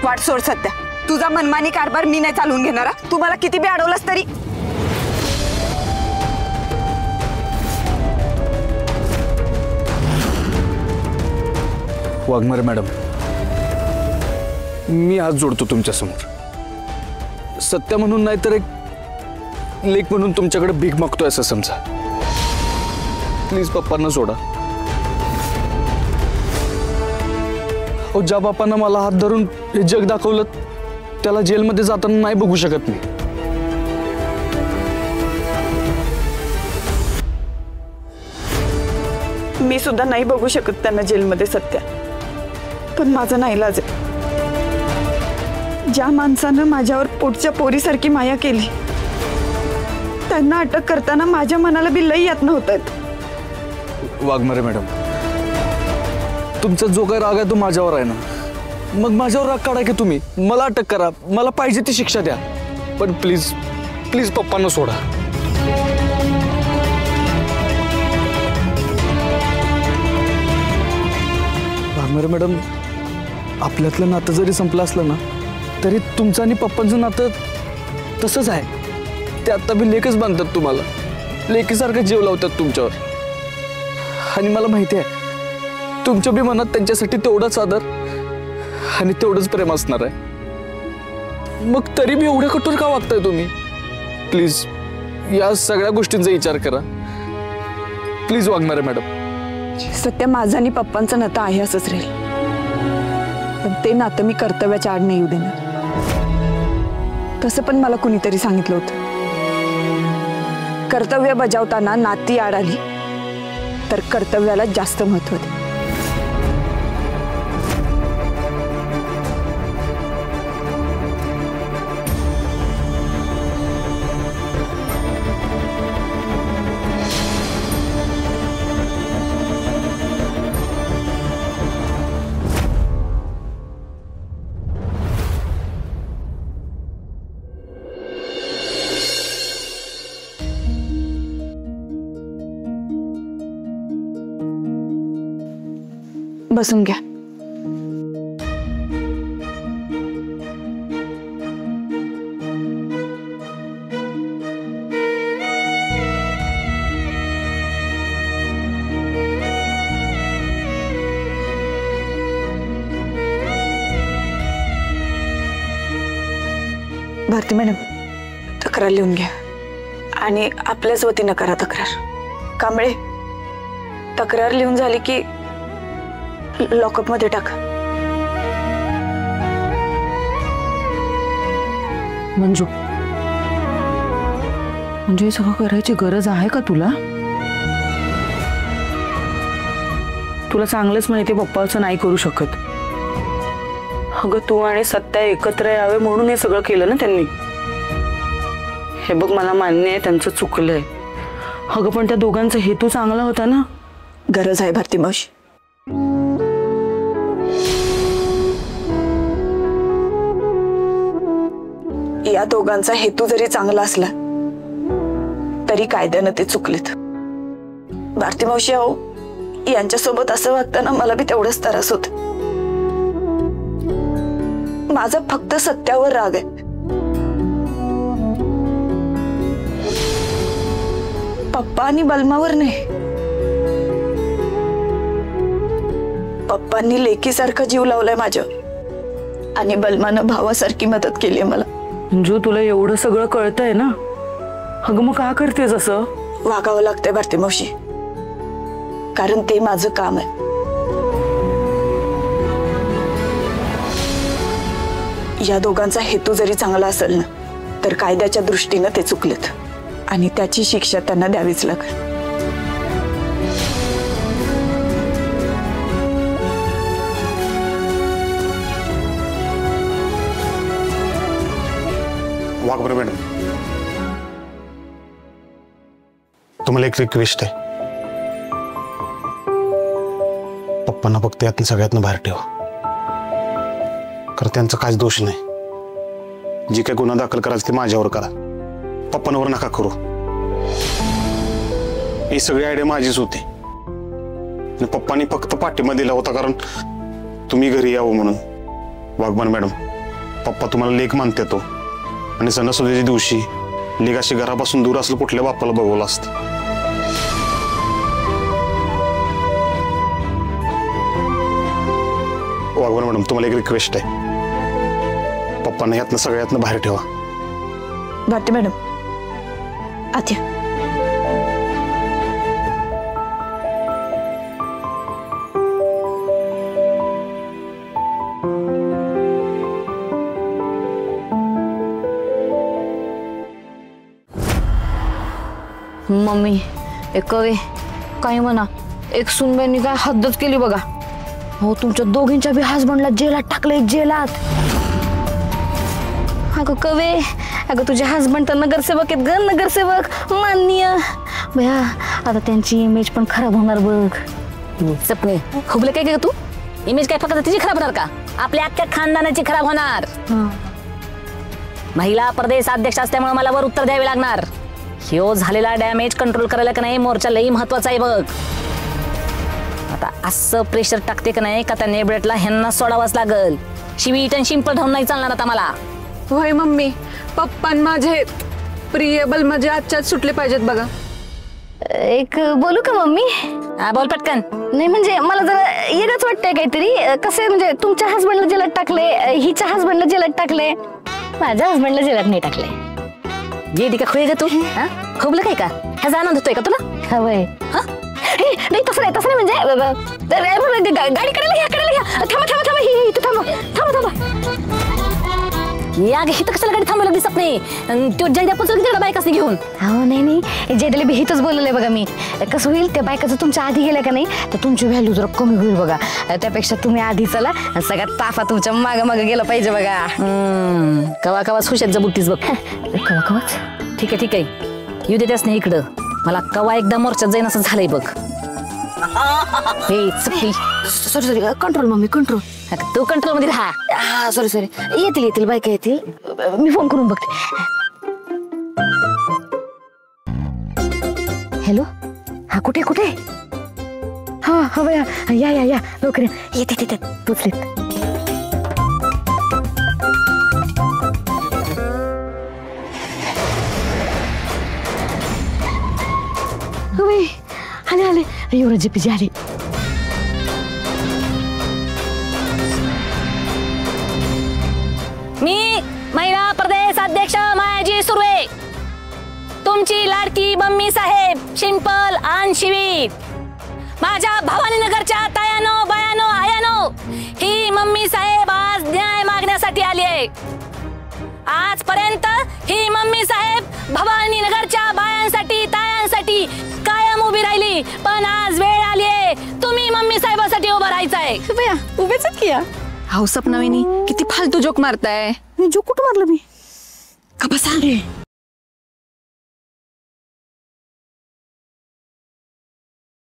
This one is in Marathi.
वाट सोड सत्या, तुझा मनमानी कारभार मी नाही चालवून घेणार. तू मला किती बी अडवलंस तरी. वाघमारे मॅडम, मी हात जोडतो तुमच्या समोर. सत्य म्हणून नाही तर एक लेख म्हणून तुमच्याकडे भीक मागतोय असं समजा. प्लीज पप्पांना सोडा. ज्या बापांना मला हात धरून हे जग दाखवलं त्याला जेलमध्ये जाताना नाही बघू शकत मी सुद्धा नाही बघू शकत त्यांना जेलमध्ये सत्या. पण माझा नाईलाज आहे. ज्या माणसानं माझ्यावर पोटच्या पोरीसारखी माया केली त्यांना अटक करताना माझ्या मनाला बी लई यातना होत आहेत. वाघमारे मॅडम, तुमचा जो काय राग आहे तो माझ्यावर आहे ना. मग माझ्यावर राग काढा की तुम्ही मला अटक करा, मला पाहिजे ती शिक्षा द्या. पण प्लीज प्लीज पप्पांना सोडा. वाघमारे मॅडम, आपल्यातलं नातं जरी संपलं असलं ना तरी तुमचं आणि पप्पांचं नातं तसंच आहे. ते आता बी लेखच बांधतात तुम्हाला, लेकीसारखं जीव लावतात तुमच्यावर. आणि मला माहिती आहे तुमच्या बी मनात त्यांच्यासाठी तेवढाच आदर आणि तेवढंच प्रेम असणार आहे. मग तरी बी एवढ्या कठोर का वागताय तुम्ही? प्लीज या सगळ्या गोष्टींचा विचार करा. Please Waghmare madam. सत्य, माझं आणि पप्पांचं नातं आहे असंच राहील. पण ते नातं मी कर्तव्याच्या आड नाही येऊ देणार. तसं पण मला कुणीतरी सांगितलं होतं, कर्तव्य बजावताना नाती आड आली तर कर्तव्याला जास्त महत्त्व दे. बसून घ्या. भारती मॅडम, तक्रार लिहून घ्या आणि आपल्याच वतीनं करा तक्रार. कांबळे, तक्रार लिहून झाली की लॉकअप मध्ये टाका. मंजू, म्हणजे सगळं करायची गरज आहे का तुला? तुला चांगलंच माहिती पप्पा असं नाही करू शकत. अगं तू आणि सत्या एकत्र यावे म्हणून हे सगळं केलं ना त्यांनी. हे बघ, मला मान्य आहे त्यांचं चुकलंय. अगं पण त्या दोघांचा हेतू चांगला होता ना. गरज आहे भारती मावशी. या दोघांचा हेतू जरी चांगला असला तरी कायद्यानं ते चुकलेत. भारती मावशी, अहो यांच्यासोबत असं वागताना मला बी तेवढंच त्रास होत. माझा फक्त सत्यावर राग आहे. पप्पा आणि बलमावर नाही. पप्पांनी लेकीसारखा जीव लावलाय माझ्यावर आणि बलमानं भावासारखी मदत केली आहे मला. जो तुला एवढं सगळं कळतंय ना, अगं मग का करतेस असं? वागावं लागतंय भारती मावशी, कारण ते माझं काम आहे. या दोघांचा हेतू जरी चांगला असेल ना तर कायद्याच्या दृष्टीनं ते चुकलेत आणि त्याची शिक्षा त्यांना द्यावीच लागेल. वाघमारे मॅडम, तुम्हाला एक रिक्वेस्ट आहे. पप्पांना फक्त यातलं सगळ्यातनं बाहेर ठेवा. कारण त्यांचा काहीच दोष नाही. जी काही गुन्हा दाखल करायचं ते माझ्यावर करा, पप्पांवर नका करू. ही सगळी आयडिया माझीच होती. पप्पांनी फक्त पाठिंबा दिला होता कारण तुम्ही घरी यावं म्हणून. वाघमारे मॅडम, पप्पा तुम्हाला लेक मानते तो, आणि सणासुदीच्या दिवशी लेक अशी घरापासून दूर असलं कुठल्या बाप्पाला बघवलं असतं. वाघवान मॅडम, तुम्हाला एक रिक्वेस्ट आहे, पप्पांना यातनं सगळ्यातनं बाहेर ठेवा. भारती मॅडम आत या. मम्मी एक कवे काही म्हणा, एक सुनबाईंनी काय हद्दच केली बघा. हो तुमच्या दोघींच्या बी हसबंडला जेलात टाकलंय, जेलात. अगं कवे, अगं तुझे हसबंड तर नगरसेवक आहेत ग, नगरसेवक माननीय. भया आता त्यांची इमेज पण खराब होणार बघ. सपने खुबले काय का तू? इमेज काय फक्त तिची खराब होणार का? आपल्या अख्ख्या खानदानाची खराब होणार. महिला प्रदेश अध्यक्ष असल्यामुळे मला वर उत्तर द्यावे लागणार. ह्यो झालेला डॅमेज कंट्रोल करायला का नाही मोर्चा लई महत्वाचा आहे बघ. आता असं प्रेशर टाकते का नाही का त्या नेबडेटला ह्यांना सोडावंच लागल. शिवी आणि सिंपल राहून नाही चालणार आता मला. होय मम्मी, पप्पान माझे प्रियेबल माझे आजच्याच सुटले पाहिजेत बघा. एक बोलू का मम्मी? बोल पटकन. नाही म्हणजे मला जरा येणंच वाटतंय काहीतरी. कसं आहे म्हणजे तुमच्या हसबंडला जेलात टाकले, हिच्या हसबंडला जेलात टाकले, माझ्या हसबंडला जेलात नाही टाकले. ये ती का खुळे ग तू? खोबलं काय का? ह्याचा आनंद होतोय का तुला? हवंय. नाही तसं नाही, तसं नाही म्हणजे गाडी करायला घ्या, करायला घ्या. थांबा थांबा थांबा, ही इथं थांबा थांबा थांबा. या ग हिथं कशाला गाडी थांबवलं दिसत नाही? तो जयदेव पोचल की बाईक असं घेऊन. हो नाही नाही, जयदेला बी हिथंच बोलवलंय बघा मी. कसं होईल त्या बायकाचं तुमच्या आधी गेलं का नाही तर तुमची व्हॅल्यू जरा कमी होईल बघा. त्यापेक्षा तुम्ही आधी चला, सगळ्यात ताफा तुमच्या माग माग गेला पाहिजे बघा. कवा कवाच खुशात जबुटीस बघ. कवा कवाच. ठीक आहे ठीक आहे, येऊ देतेस नाही इकडं. मला कवा एकदा मोर्चात जाईन असं झालंय बघ. हे चुकली. Sorry sorry, control mummy control. तू कंट्रोल मध्ये राहा. हा सॉरी सॉरी, येतील येतील बायका येतील, मी फोन करून बघते. हॅलो, हा कुठे कुठे? हा हा बया, या या या लवकर या. येते येते पोचलेत. आले आले, एवढं जीपीजी आले. मी महिला प्रदेश अध्यक्ष मायाजी सुर्वे, तुमची लाडकी मम्मी साहेब सिंपल आणि शिवी. माझ्या भवानीनगरच्या तायानो बायानो आयानो, ही मम्मी साहेब आज न्याय मागण्यासाठी आली आहे. आजपर्यंत ही मम्मी साहेब भवानीनगरच्या बायांसाठी तायांसाठी कायम उभी राहिली, पण आज वेळ आली आहे तुम्ही मम्मी साहेबासाठी उभं राहायचंय. बया उभेच किया. हाऊ सपना वहिनी किती फालतू जोक मारताय. जो कुठं मारलं मी? का बसा रे.